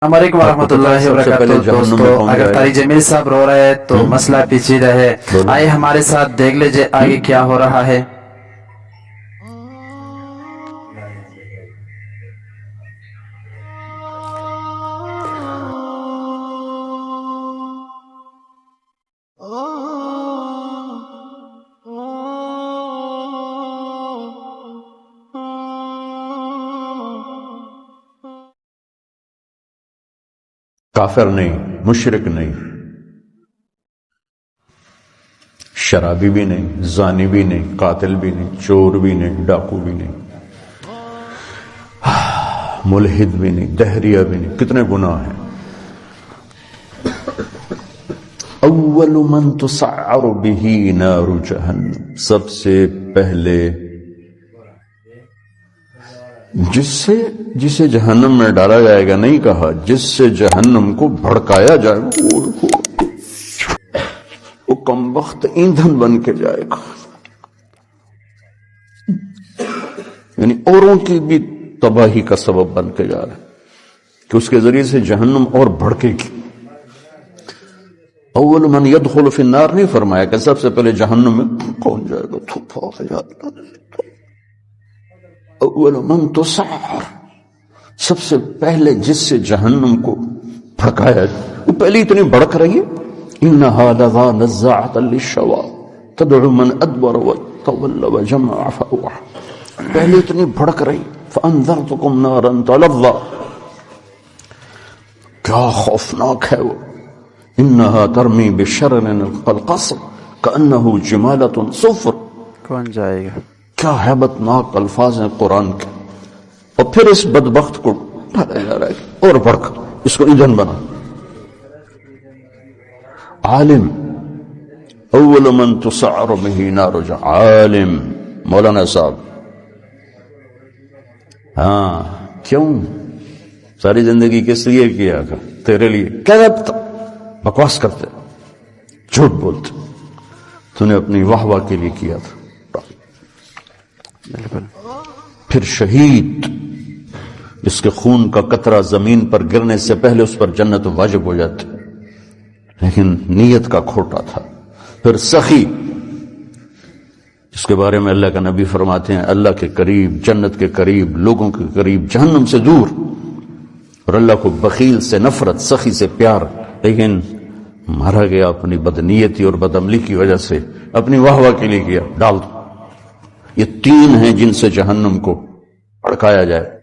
السلام علیکم ورحمۃ اللہ وبرکاتہ۔ دوستو اگر طارق جمیل صاحب رو رہے ہیں تو مسئلہ پیچیدہ ہے، آئے ہمارے ساتھ دیکھ لیجئے آگے کیا ہو رہا ہے۔ کافر نہیں، مشرک نہیں، شرابی بھی نہیں، زانی بھی نہیں، قاتل بھی نہیں، چور بھی نہیں، ڈاکو بھی نہیں، ملحد بھی نہیں، دہریہ بھی نہیں، کتنے گناہ ہیں۔ اول من تسعر به نار جہنم، سب سے پہلے جسے جہنم میں ڈالا جائے گا، نہیں کہا جس سے جہنم کو بھڑکایا جائے گا، وہ کم وقت ایندھن بن کے جائے گا، یعنی اوروں کی بھی تباہی کا سبب بن کے جا رہا ہے کہ اس کے ذریعے سے جہنم اور بھڑکے گی۔ اول من يدخل فی النار نہیں فرمایا کہ سب سے پہلے جہنم میں کون جائے گا، اول من تسعر، سب سے پہلے جس سے جہنم کو بھڑکایا، وہ پہلے اتنی بھڑک رہی ہے۔ انہا لظی نزاعۃ للشوا تدعو من ادبر وتولى وجمع فاوعى، پہلے اتنی بھڑک رہی۔ فانذرتکم نارا تلظی، کیا خوفناک ہے وہ۔ انہا ترمی بشرر القصر کانہ جمالۃ صفر، کون جائے گا؟ کیا ہیبت ناک الفاظ ہیں قرآن کے۔ اور پھر اس بدبخت کو ڈالا جا رہا ہے اور بھڑک، اس کو ایندھن بنا۔ عالم، اول من تسعر به نار جہنم، عالم مولانا صاحب، ہاں کیوں ساری زندگی کس لیے کیا تھا؟ تیرے لیے، کذبت، بکواس کرتے، جھوٹ بولتے، تو نے اپنی واہ واہ کے لیے کیا تھا۔ پھر شہید، جس کے خون کا قطرہ زمین پر گرنے سے پہلے اس پر جنت واجب ہو جاتی، لیکن نیت کا کھوٹا تھا۔ پھر سخی، جس کے بارے میں اللہ کا نبی فرماتے ہیں اللہ کے قریب، جنت کے قریب، لوگوں کے قریب، جہنم سے دور، اور اللہ کو بخیل سے نفرت، سخی سے پیار، لیکن مارا گیا اپنی بدنیتی اور بدعملی کی وجہ سے، اپنی واہ واہ کے لیے کیا، ڈال دو۔ یہ تین ہیں جن سے جہنم کو بھڑکایا جائے۔